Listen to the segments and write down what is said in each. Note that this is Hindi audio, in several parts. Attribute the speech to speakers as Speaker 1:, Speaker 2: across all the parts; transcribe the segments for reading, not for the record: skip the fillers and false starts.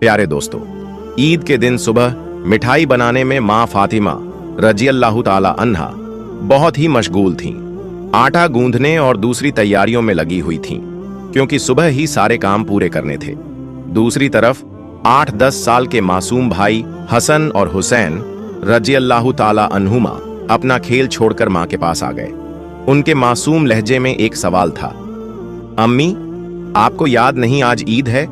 Speaker 1: प्यारे दोस्तों, ईद के दिन सुबह मिठाई बनाने में माँ फातिमा रज़ियल्लाहु ताला अन्हा बहुत ही मशगूल थीं। आटा गूंदने और दूसरी तैयारियों में लगी हुई थीं, क्योंकि सुबह ही सारे काम पूरे करने थे। दूसरी तरफ 8-10 साल के मासूम भाई हसन और हुसैन रज़ियल्लाहु ताला अन्हुमा अपना खेल छोड़कर माँ के पास आ गए। उनके मासूम लहजे में एक सवाल था, अम्मी, आपको याद नहीं आज ईद है?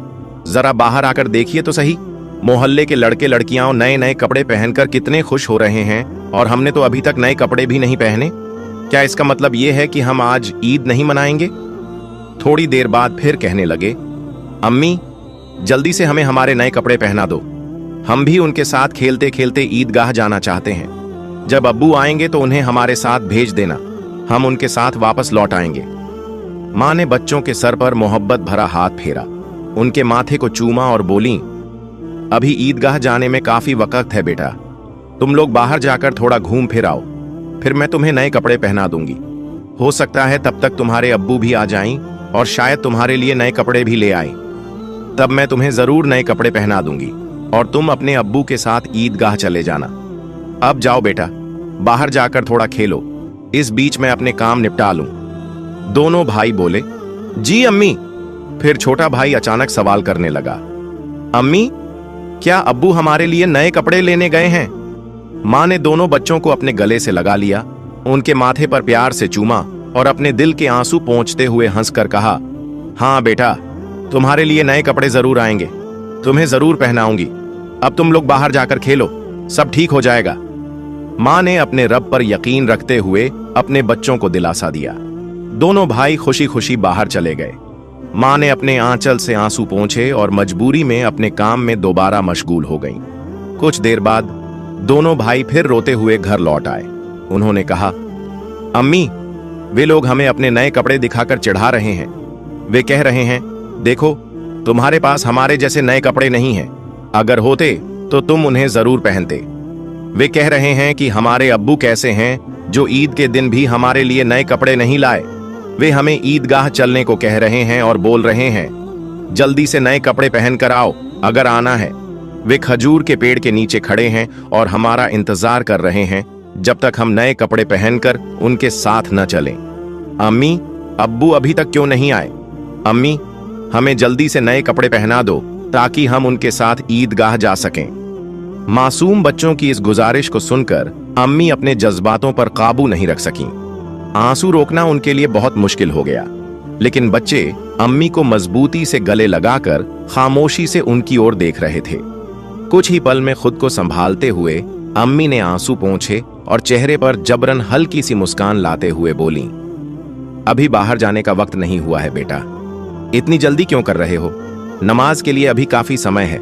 Speaker 1: जरा बाहर आकर देखिए तो सही। मोहल्ले के लड़के लड़कियां नए नए कपड़े पहनकर कितने खुश हो रहे हैं और हमने तो अभी तक नए कपड़े भी नहीं पहने। क्या इसका मतलब यह है कि हम आज ईद नहीं मनाएंगे? थोड़ी देर बाद फिर कहने लगे, अम्मी, जल्दी से हमें हमारे नए कपड़े पहना दो। हम भी उनके साथ खेलते खेलते ईदगाह जाना चाहते हैं। जब अब्बू आएंगे तो उन्हें हमारे साथ भेज देना, हम उनके साथ वापस लौट आएंगे। माँ ने बच्चों के सर पर मोहब्बत भरा हाथ फेरा, उनके माथे को चूमा और बोली, अभी ईदगाह जाने में काफी वक्त है बेटा, तुम लोग बाहर जाकर थोड़ा घूम फिर आओ, फिर मैं तुम्हें नए कपड़े पहना दूंगी। हो सकता है तब तक तुम्हारे अब्बू भी आ जाएं और शायद तुम्हारे लिए नए कपड़े भी ले आएं। तब मैं तुम्हें जरूर नए कपड़े पहना दूंगी और तुम अपने अब्बू के साथ ईदगाह चले जाना। अब जाओ बेटा, बाहर जाकर थोड़ा खेलो, इस बीच मैं अपने काम निपटा लूं। दोनों भाई बोले, जी अम्मी। फिर छोटा भाई अचानक सवाल करने लगा, अम्मी, क्या अब्बू हमारे लिए नए कपड़े लेने गए हैं? माँ ने दोनों बच्चों को अपने गले से लगा लिया, उनके माथे पर प्यार से चूमा और अपने दिल के आंसू पोंछते हुए हंसकर कहा, हाँ बेटा, तुम्हारे लिए नए कपड़े जरूर आएंगे, तुम्हें जरूर पहनाऊंगी। अब तुम लोग बाहर जाकर खेलो, सब ठीक हो जाएगा। माँ ने अपने रब पर यकीन रखते हुए अपने बच्चों को दिलासा दिया। दोनों भाई खुशी खुशी बाहर चले गए। माँ ने अपने आंचल से आंसू पोंछे और मजबूरी में अपने काम में दोबारा मशगूल हो गईं। कुछ देर बाद दोनों भाई फिर रोते हुए घर लौट आए। उन्होंने कहा, अम्मी, वे लोग हमें अपने नए कपड़े दिखाकर चिढ़ा रहे हैं। वे कह रहे हैं, देखो, तुम्हारे पास हमारे जैसे नए कपड़े नहीं हैं, अगर होते तो तुम उन्हें जरूर पहनते। वे कह रहे हैं कि हमारे अब्बू कैसे हैं जो ईद के दिन भी हमारे लिए नए कपड़े नहीं लाए। वे हमें ईदगाह चलने को कह रहे हैं और बोल रहे हैं, जल्दी से नए कपड़े पहनकर आओ अगर आना है। वे खजूर के पेड़ के नीचे खड़े हैं और हमारा इंतजार कर रहे हैं जब तक हम नए कपड़े पहनकर उनके साथ न चलें। अम्मी, अब्बू अभी तक क्यों नहीं आए? अम्मी, हमें जल्दी से नए कपड़े पहना दो ताकि हम उनके साथ ईदगाह जा सकें। मासूम बच्चों की इस गुजारिश को सुनकर अम्मी अपने जज्बातों पर काबू नहीं रख सकीं। आंसू रोकना उनके लिए बहुत मुश्किल हो गया, लेकिन बच्चे अम्मी को मजबूती से गले लगाकर खामोशी से उनकी ओर देख रहे थे। कुछ ही पल में खुद को संभालते हुए अम्मी ने आंसू पोंछे और चेहरे पर जबरन हल्की सी मुस्कान लाते हुए बोली, अभी बाहर जाने का वक्त नहीं हुआ है बेटा, इतनी जल्दी क्यों कर रहे हो? नमाज के लिए अभी काफी समय है।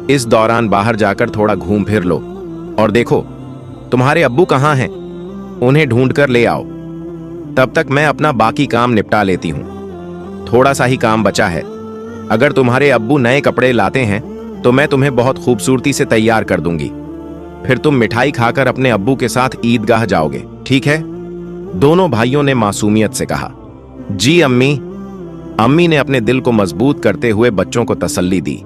Speaker 1: इस दौरान बाहर जाकर थोड़ा घूम फिर लो और देखो तुम्हारे अब्बू कहाँ हैं, उन्हें ढूंढकर ले आओ। तब तक मैं अपना बाकी काम निपटा लेती हूँ। थोड़ा सा ही काम बचा है। अगर तुम्हारे अब्बू नए कपड़े लाते हैं तो मैं तुम्हें बहुत खूबसूरती से तैयार कर दूंगी, फिर तुम मिठाई खाकर अपने अब्बू के साथ ईदगाह जाओगे, ठीक है? दोनों भाइयों ने मासूमियत से कहा, जी अम्मी। अम्मी ने अपने दिल को मजबूत करते हुए बच्चों को तसल्ली दी,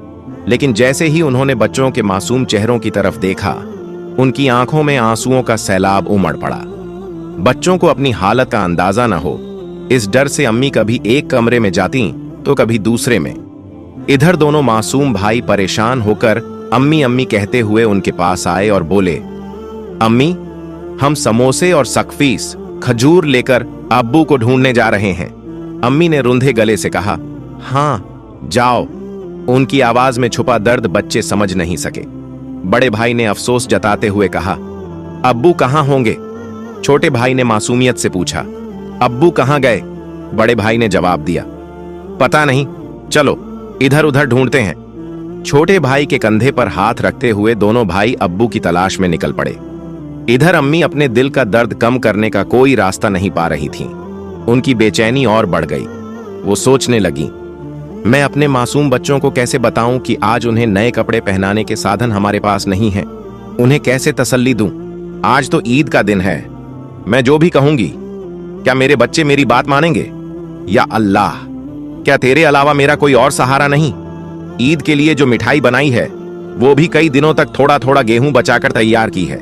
Speaker 1: लेकिन जैसे ही उन्होंने बच्चों के मासूम चेहरों की तरफ देखा, उनकी आंखों में आंसुओं का सैलाब उमड़ पड़ा। बच्चों को अपनी हालत का अंदाजा न हो, इस डर से अम्मी कभी एक कमरे में जाती तो कभी दूसरे में। इधर दोनों मासूम भाई परेशान होकर अम्मी अम्मी कहते हुए उनके पास आए और बोले, अम्मी, हम समोसे और सकफीस खजूर लेकर अब्बू को ढूंढने जा रहे हैं। अम्मी ने रुंधे गले से कहा, हाँ जाओ। उनकी आवाज में छुपा दर्द बच्चे समझ नहीं सके। बड़े भाई ने अफसोस जताते हुए कहा, अब्बू कहाँ होंगे? छोटे भाई ने मासूमियत से पूछा, अब्बू कहाँ गए? बड़े भाई ने जवाब दिया, पता नहीं, चलो इधर उधर ढूंढते हैं। छोटे भाई के कंधे पर हाथ रखते हुए दोनों भाई अब्बू की तलाश में निकल पड़े। इधर अम्मी अपने दिल का दर्द कम करने का कोई रास्ता नहीं पा रही थीं। उनकी बेचैनी और बढ़ गई। वो सोचने लगी, मैं अपने मासूम बच्चों को कैसे बताऊं कि आज उन्हें नए कपड़े पहनाने के साधन हमारे पास नहीं हैं? उन्हें कैसे तसल्ली दूं? आज तो ईद का दिन है, मैं जो भी कहूंगी, क्या मेरे बच्चे मेरी बात मानेंगे? या अल्लाह, क्या तेरे अलावा मेरा कोई और सहारा नहीं? ईद के लिए जो मिठाई बनाई है वो भी कई दिनों तक थोड़ा थोड़ा गेहूं बचाकर तैयार की है,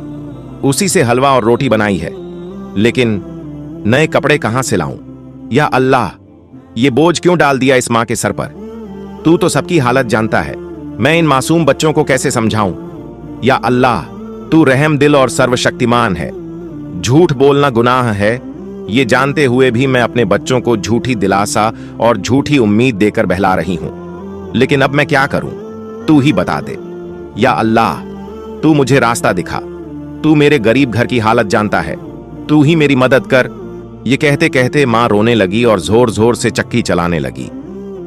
Speaker 1: उसी से हलवा और रोटी बनाई है। लेकिन नए कपड़े कहां से लाऊं? या अल्लाह, ये बोझ क्यों डाल दिया इस मां के सर पर? तू तो सबकी हालत जानता है, मैं इन मासूम बच्चों को कैसे समझाऊं? या अल्लाह, तू रहम दिल और सर्वशक्तिमान है। झूठ बोलना गुनाह है, ये जानते हुए भी मैं अपने बच्चों को झूठी दिलासा और झूठी उम्मीद देकर बहला रही हूं। लेकिन अब मैं क्या करूं? तू ही बता दे। या अल्लाह, तू मुझे रास्ता दिखा। तू मेरे गरीब घर की हालत जानता है, तू ही मेरी मदद कर। ये कहते कहते मां रोने लगी और जोर जोर से चक्की चलाने लगी।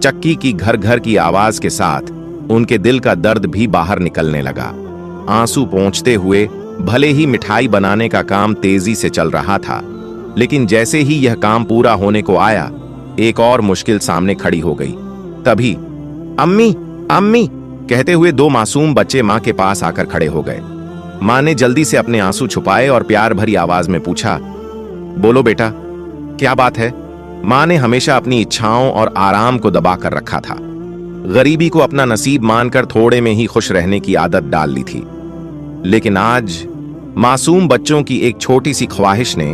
Speaker 1: चक्की की घर घर की आवाज के साथ उनके दिल का दर्द भी बाहर निकलने लगा। आंसू पोंछते हुए भले ही मिठाई बनाने का काम तेजी से चल रहा था, लेकिन जैसे ही यह काम पूरा होने को आया, एक और मुश्किल सामने खड़ी हो गई। तभी अम्मी अम्मी कहते हुए दो मासूम बच्चे मां के पास आकर खड़े हो गए। मां ने जल्दी से अपने आंसू छुपाए और प्यार भरी आवाज में पूछा, बोलो बेटा, क्या बात है? मां ने हमेशा अपनी इच्छाओं और आराम को दबा कर रखा था। गरीबी को अपना नसीब मानकर थोड़े में ही खुश रहने की आदत डाल ली थी। लेकिन आज मासूम बच्चों की एक छोटी सी ख्वाहिश ने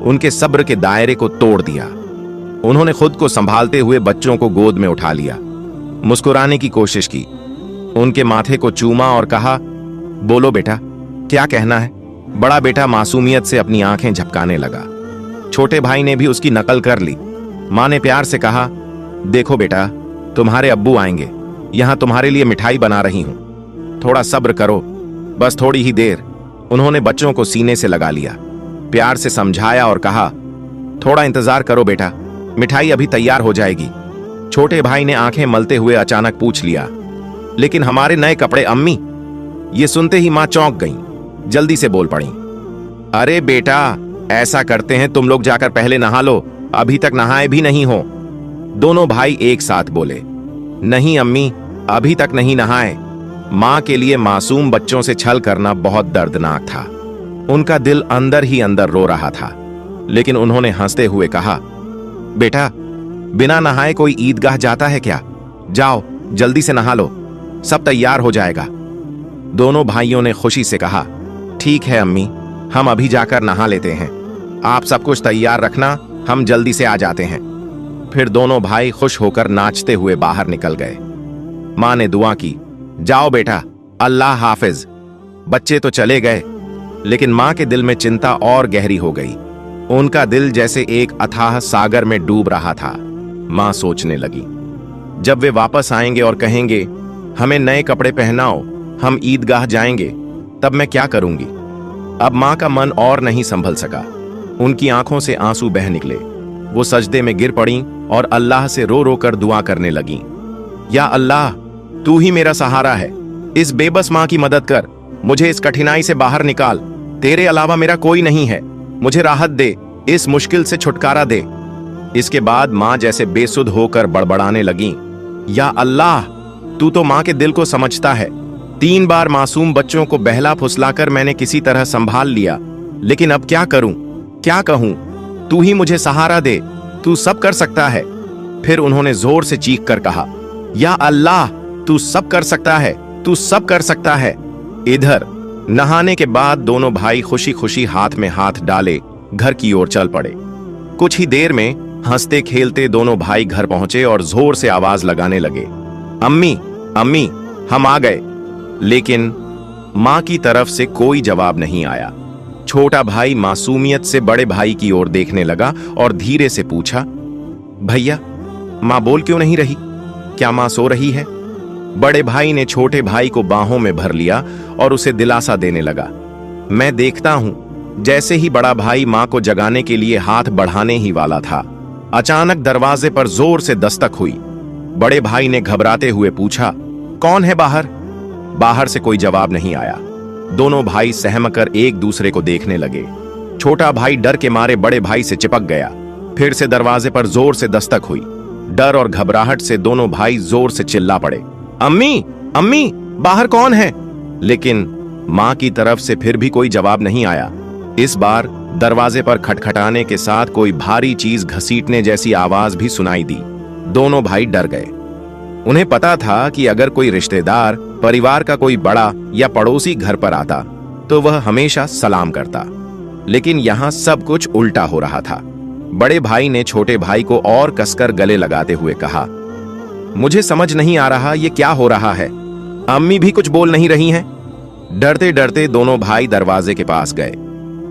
Speaker 1: उनके सब्र के दायरे को तोड़ दिया। उन्होंने खुद को संभालते हुए बच्चों को गोद में उठा लिया, मुस्कुराने की कोशिश की, उनके माथे को चूमा और कहा, बोलो बेटा, क्या कहना है? बड़ा बेटा मासूमियत से अपनी आंखें झपकाने लगा। छोटे भाई ने भी उसकी नकल कर ली। मां ने प्यार से कहा, देखो बेटा, तुम्हारे अब्बू आएंगे, यहां तुम्हारे लिए मिठाई बना रही हूं, थोड़ा सब्र करो, बस थोड़ी ही देर। उन्होंने बच्चों को सीने से लगा लिया, प्यार से समझाया और कहा, थोड़ा इंतजार करो बेटा, मिठाई अभी तैयार हो जाएगी। छोटे भाई ने आंखें मलते हुए अचानक पूछ लिया, लेकिन हमारे नए कपड़े अम्मी? ये सुनते ही मां चौंक गईं, जल्दी से बोल पड़ी, अरे बेटा, ऐसा करते हैं, तुम लोग जाकर पहले नहा लो, अभी तक नहाए भी नहीं हो। दोनों भाई एक साथ बोले, नहीं अम्मी, अभी तक नहीं नहाए। मां के लिए मासूम बच्चों से छल करना बहुत दर्दनाक था। उनका दिल अंदर ही अंदर रो रहा था। लेकिन उन्होंने हंसते हुए कहा, बेटा, बिना नहाए कोई ईदगाह जाता है क्या? जाओ जल्दी से नहा लो, सब तैयार हो जाएगा। दोनों भाइयों ने खुशी से कहा, ठीक है अम्मी, हम अभी जाकर नहा लेते हैं, आप सब कुछ तैयार रखना, हम जल्दी से आ जाते हैं। फिर दोनों भाई खुश होकर नाचते हुए बाहर निकल गए। मां ने दुआ की, जाओ बेटा, अल्लाह हाफिज। बच्चे तो चले गए, लेकिन मां के दिल में चिंता और गहरी हो गई। उनका दिल जैसे एक अथाह सागर में डूब रहा था। मां सोचने लगी, जब वे वापस आएंगे और कहेंगे, हमें नए कपड़े पहनाओ, हम ईदगाह जाएंगे, तब मैं क्या करूंगी? अब मां का मन और नहीं संभल सका। उनकी आंखों से आंसू बह निकले। वो सजदे में गिर पड़ी और अल्लाह से रो रो कर दुआ करने लगी, या अल्लाह, तू ही मेरा सहारा है, इस बेबस मां की मदद कर, मुझे इस कठिनाई से बाहर निकाल, तेरे अलावा मेरा कोई नहीं है, मुझे राहत दे, इस मुश्किल से छुटकारा दे। इसके बाद मां जैसे बेसुध होकर बड़बड़ाने लगी, या अल्लाह, तू तो मां के दिल को समझता है। 3 बार मासूम बच्चों को बहला फुसलाकर मैंने किसी तरह संभाल लिया, लेकिन अब क्या करूं, क्या कहूं? तू ही मुझे सहारा दे, तू सब कर सकता है। फिर उन्होंने जोर से चीख कर कहा, या अल्लाह, तू सब कर सकता है, तू सब कर सकता है। इधर नहाने के बाद दोनों भाई खुशी खुशी हाथ में हाथ डाले घर की ओर चल पड़े। कुछ ही देर में हंसते खेलते दोनों भाई घर पहुंचे और जोर से आवाज लगाने लगे, अम्मी अम्मी, हम आ गए। लेकिन मां की तरफ से कोई जवाब नहीं आया। छोटा भाई मासूमियत से बड़े भाई की ओर देखने लगा और धीरे से पूछा, भैया, मां बोल क्यों नहीं रही? क्या मां सो रही है? बड़े भाई ने छोटे भाई को बाहों में भर लिया और उसे दिलासा देने लगा। मैं देखता हूं। जैसे ही बड़ा भाई मां को जगाने के लिए हाथ बढ़ाने ही वाला था, अचानक दरवाजे पर जोर से दस्तक हुई। बड़े भाई ने घबराते हुए पूछा, कौन है बाहर? बाहर से कोई जवाब नहीं आया। दोनों भाई सहमकर एक दूसरे को देखने लगे। छोटा भाई डर के मारे बड़े भाई से चिपक गया। फिर से दरवाजे पर जोर से दस्तक हुई। डर और घबराहट से दोनों भाई जोर से चिल्ला पड़े, अम्मी अम्मी, बाहर कौन है? लेकिन मां की तरफ से फिर भी कोई जवाब नहीं आया। इस बार दरवाजे पर खटखटाने के साथ कोई भारी चीज घसीटने जैसी आवाज भी सुनाई दी। दोनों भाई डर गए। उन्हें पता था कि अगर कोई रिश्तेदार, परिवार का कोई बड़ा या पड़ोसी घर पर आता तो वह हमेशा सलाम करता, लेकिन यहाँ सब कुछ उल्टा हो रहा था। बड़े भाई ने छोटे भाई को और कसकर गले लगाते हुए कहा, मुझे समझ नहीं आ रहा ये क्या हो रहा है। अम्मी भी कुछ बोल नहीं रही हैं। डरते डरते दोनों भाई दरवाजे के पास गए।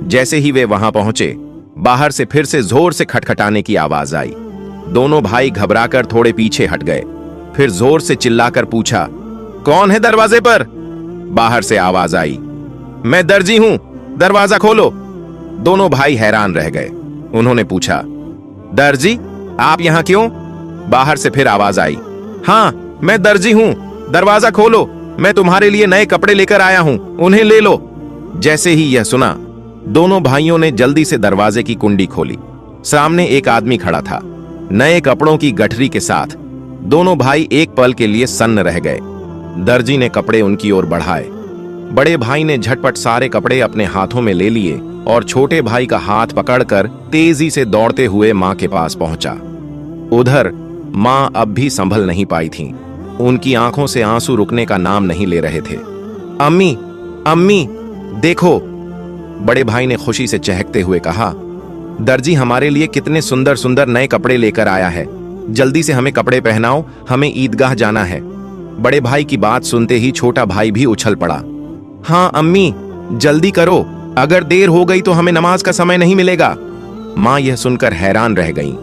Speaker 1: जैसे ही वे वहां पहुंचे, बाहर से फिर से जोर से खटखटाने की आवाज आई। दोनों भाई घबराकर थोड़े पीछे हट गए। फिर जोर से चिल्लाकर पूछा, कौन है दरवाजे पर? बाहर से आवाज आई, मैं दर्जी हूं, दरवाजा खोलो। दोनों भाई हैरान रह गए। उन्होंने पूछा, दर्जी, आप यहां क्यों? बाहर से फिर आवाज आई, हां, मैं दर्जी हूं, दरवाजा खोलो, मैं तुम्हारे लिए नए कपड़े लेकर आया हूं, उन्हें ले लो। जैसे ही यह सुना, दोनों भाइयों ने जल्दी से दरवाजे की कुंडी खोली। सामने एक आदमी खड़ा था, नए कपड़ों की गठरी के साथ। दोनों भाई एक पल के लिए सन्न रह गए। दर्जी ने कपड़े उनकी ओर बढ़ाए। बड़े भाई ने झटपट सारे कपड़े अपने हाथों में ले लिए और छोटे भाई का हाथ पकड़कर तेजी से दौड़ते हुए मां के पास पहुंचा। उधर मां अब भी संभल नहीं पाई थीं। उनकी आंखों से आंसू रुकने का नाम नहीं ले रहे थे। अम्मी, अम्मी, देखो, बड़े भाई ने खुशी से चहकते हुए कहा, दर्जी हमारे लिए कितने सुंदर सुंदर नए कपड़े लेकर आया है। जल्दी से हमें कपड़े पहनाओ, हमें ईदगाह जाना है। बड़े भाई की बात सुनते ही छोटा भाई भी उछल पड़ा। हाँ अम्मी, जल्दी करो, अगर देर हो गई तो हमें नमाज का समय नहीं मिलेगा। मां यह सुनकर हैरान रह गईं।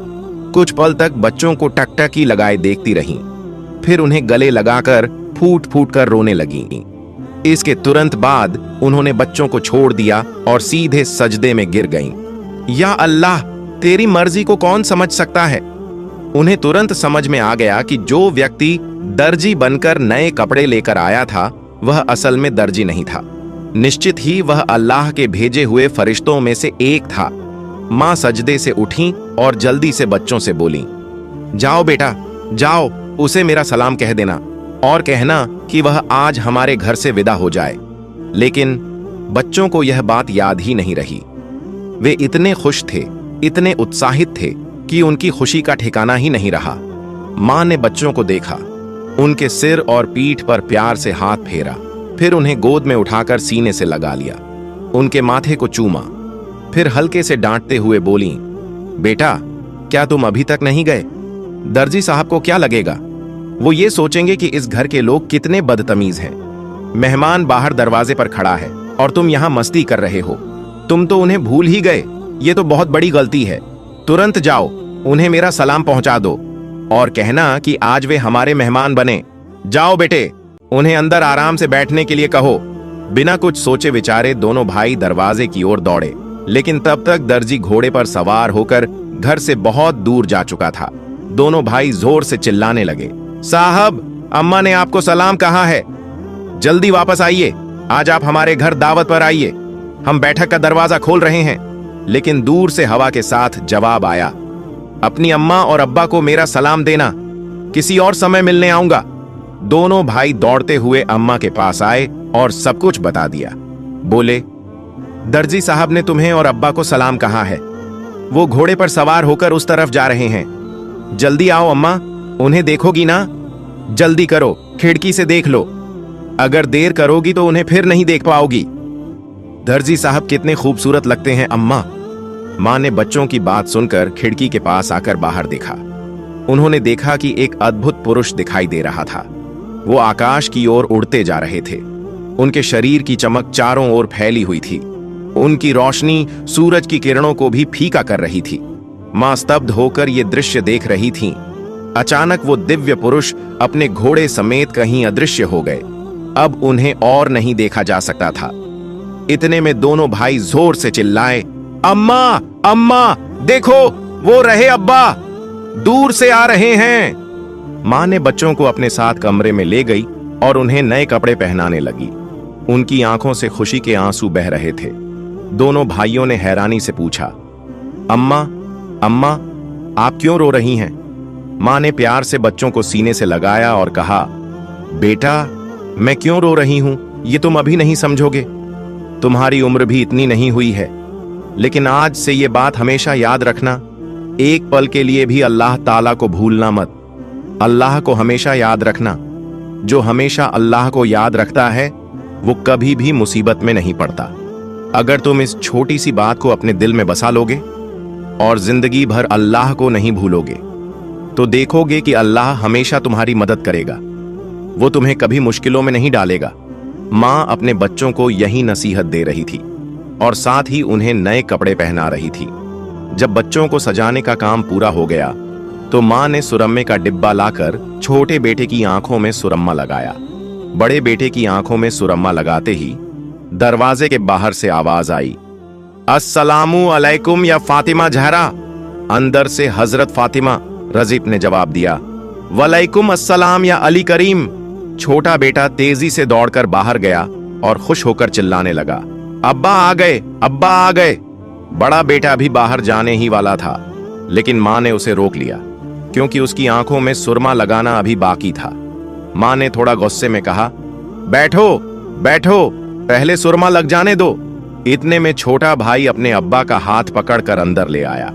Speaker 1: कुछ पल तक बच्चों को टकटकी लगाए देखती रहीं, फिर उन्हें गले लगाकर फूट फूट कर रोने लगीं। इसके तुरंत बाद उन्होंने बच्चों को छोड़ दिया और सीधे सजदे में गिर गईं। या अल्लाह, तेरी मर्जी को कौन समझ सकता है। उन्हें तुरंत समझ में आ गया कि जो व्यक्ति दर्जी बनकर नए कपड़े लेकर आया था वह असल में दर्जी नहीं था। निश्चित ही वह अल्लाह के भेजे हुए फरिश्तों में से एक था। मां सजदे से उठी और जल्दी से बच्चों से बोली, जाओ बेटा, जाओ, उसे मेरा सलाम कह देना और कहना कि वह आज हमारे घर से विदा हो जाए। लेकिन बच्चों को यह बात याद ही नहीं रही। वे इतने खुश थे, इतने उत्साहित थे कि उनकी खुशी का ठिकाना ही नहीं रहा। मां ने बच्चों को देखा, उनके सिर और पीठ पर प्यार से हाथ फेरा, फिर उन्हें गोद में उठाकर सीने से लगा लिया, उनके माथे को चूमा, फिर हल्के से डांटते हुए बोली, बेटा, क्या तुम अभी तक नहीं गए? दर्जी साहब को क्या लगेगा? वो ये सोचेंगे कि इस घर के लोग कितने बदतमीज हैं। मेहमान बाहर दरवाजे पर खड़ा है और तुम यहां मस्ती कर रहे हो। तुम तो उन्हें भूल ही गए। ये तो बहुत बड़ी गलती है। तुरंत जाओ, उन्हें मेरा सलाम पहुंचा दो और कहना कि आज वे हमारे मेहमान बने। जाओ बेटे, उन्हें अंदर आराम से बैठने के लिए कहो। बिना कुछ सोचे विचारे दोनों भाई दरवाजे की ओर दौड़े, लेकिन तब तक दर्जी घोड़े पर सवार होकर घर से बहुत दूर जा चुका था। दोनों भाई जोर से चिल्लाने लगे, साहब, अम्मा ने आपको सलाम कहा है, जल्दी वापस आइए, आज आप हमारे घर दावत पर आइए, हम बैठक का दरवाजा खोल रहे हैं। लेकिन दूर से हवा के साथ जवाब आया, अपनी अम्मा और अब्बा को मेरा सलाम देना, किसी और समय मिलने आऊंगा। दोनों भाई दौड़ते हुए अम्मा के पास आए और सब कुछ बता दिया। बोले, दर्जी साहब ने तुम्हें और अब्बा को सलाम कहा है, वो घोड़े पर सवार होकर उस तरफ जा रहे हैं। जल्दी आओ अम्मा, उन्हें देखोगी ना? जल्दी करो, खिड़की से देख लो, अगर देर करोगी तो उन्हें फिर नहीं देख पाओगी। दर्जी साहब कितने खूबसूरत लगते हैं अम्मा। मां ने बच्चों की बात सुनकर खिड़की के पास आकर बाहर देखा। उन्होंने देखा कि एक अद्भुत पुरुष दिखाई दे रहा था। वो आकाश की ओर उड़ते जा रहे थे। उनके शरीर की चमक चारों ओर फैली हुई थी। उनकी रोशनी सूरज की किरणों को भी फीका कर रही थी। मां स्तब्ध होकर ये दृश्य देख रही थीं। अचानक वो दिव्य पुरुष अपने घोड़े समेत कहीं अदृश्य हो गए। अब उन्हें और नहीं देखा जा सकता था। इतने में दोनों भाई जोर से चिल्लाए, अम्मा, अम्मा, देखो, वो रहे अब्बा, दूर से आ रहे हैं। मां ने बच्चों को अपने साथ कमरे में ले गई और उन्हें नए कपड़े पहनाने लगी। उनकी आंखों से खुशी के आंसू बह रहे थे। दोनों भाइयों ने हैरानी से पूछा, अम्मा, अम्मा, आप क्यों रो रही हैं? मां ने प्यार से बच्चों को सीने से लगाया और कहा, बेटा, मैं क्यों रो रही हूं ये तुम अभी नहीं समझोगे। तुम्हारी उम्र भी इतनी नहीं हुई है, लेकिन आज से ये बात हमेशा याद रखना, एक पल के लिए भी अल्लाह ताला को भूलना मत। अल्लाह को हमेशा याद रखना। जो हमेशा अल्लाह को याद रखता है वो कभी भी मुसीबत में नहीं पड़ता। अगर तुम इस छोटी सी बात को अपने दिल में बसा लोगे और जिंदगी भर अल्लाह को नहीं भूलोगे तो देखोगे कि अल्लाह हमेशा तुम्हारी मदद करेगा। वो तुम्हें कभी मुश्किलों में नहीं डालेगा। माँ अपने बच्चों को यही नसीहत दे रही थी और साथ ही उन्हें नए कपड़े पहना रही थी। जब बच्चों को सजाने का काम पूरा हो गया तो माँ ने सुरम्मे का डिब्बा लाकर छोटे बेटे की आंखों में सुरम्मा लगाया। बड़े बेटे की आंखों में सुरम्मा लगाते ही दरवाजे के बाहर से आवाज आई, अस्सलामु अलैकुम या फातिमा जहरा। अंदर से हजरत फातिमा रजीब ने जवाब दिया, वलैकुम अस्सलाम या अली करीम। छोटा बेटा तेजी से दौड़कर बाहर गया और खुश होकर चिल्लाने लगा, अब्बा आ गए, अब्बा आ गए। बड़ा बेटा भी बाहर जाने ही वाला था, लेकिन मां ने उसे रोक लिया क्योंकि उसकी आंखों में सुरमा लगाना अभी बाकी था। मां ने थोड़ा गुस्से में कहा, बैठो बैठो, पहले सुरमा लग जाने दो। इतने में छोटा भाई अपने अब्बा का हाथ पकड़कर अंदर ले आया।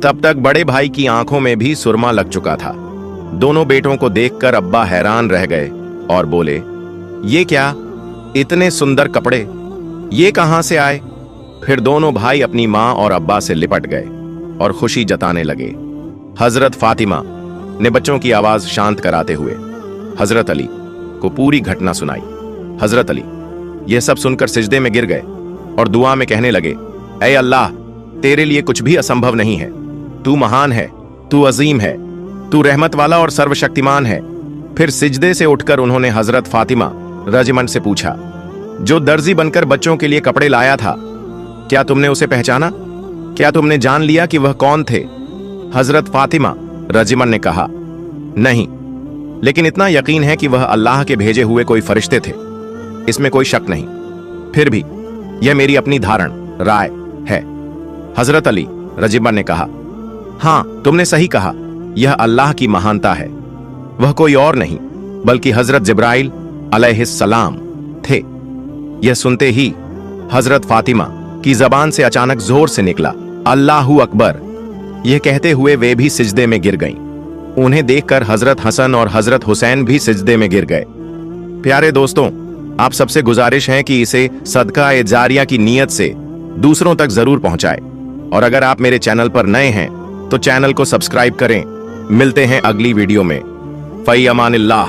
Speaker 1: तब तक बड़े भाई की आंखों में भी सुरमा लग चुका था। दोनों बेटों को देखकर अब्बा हैरान रह गए और बोले, ये क्या, इतने सुंदर कपड़े, ये कहां से आए? फिर दोनों भाई अपनी मां और अब्बा से लिपट गए और खुशी जताने लगे। हजरत फातिमा ने बच्चों की आवाज शांत कराते हुए हजरत अली को पूरी घटना सुनाई। हजरत अली यह सब सुनकर सिजदे में गिर गए और दुआ में कहने लगे, ऐ अल्लाह, तेरे लिए कुछ भी असंभव नहीं है। तू महान है, तू अजीम है, तू रहमत वाला और सर्वशक्तिमान है। फिर सिजदे से उठकर उन्होंने हजरत फातिमा रजमन से पूछा, जो दर्जी बनकर बच्चों के लिए कपड़े लाया था, क्या तुमने उसे पहचाना? क्या तुमने जान लिया कि वह कौन थे? हजरत फातिमा रजमन ने कहा, नहीं, लेकिन इतना यकीन है कि वह अल्लाह के भेजे हुए कोई फरिश्ते थे, इसमें कोई शक नहीं। फिर भी यह मेरी अपनी धारण राय है। हजरत अली रजिबन ने कहा, हां, तुमने सही कहा, यह अल्लाह की महानता है। वह कोई और नहीं बल्कि हजरत जिब्राइल अलैहिस्सलाम थे। यह सुनते ही हजरत फातिमा की जबान से अचानक जोर से निकला, अल्लाहू अकबर। यह कहते हुए वे भी सिजदे में गिर गईं। उन्हें देखकर हजरत हसन और हजरत हुसैन भी सिजदे में गिर गए। प्यारे दोस्तों, आप सबसे गुजारिश है कि इसे सदका ए जारिया की नीयत से दूसरों तक जरूर पहुंचाएं। और अगर आप मेरे चैनल पर नए हैं तो चैनल को सब्सक्राइब करें। मिलते हैं अगली वीडियो में। फई अमानिल्लाह।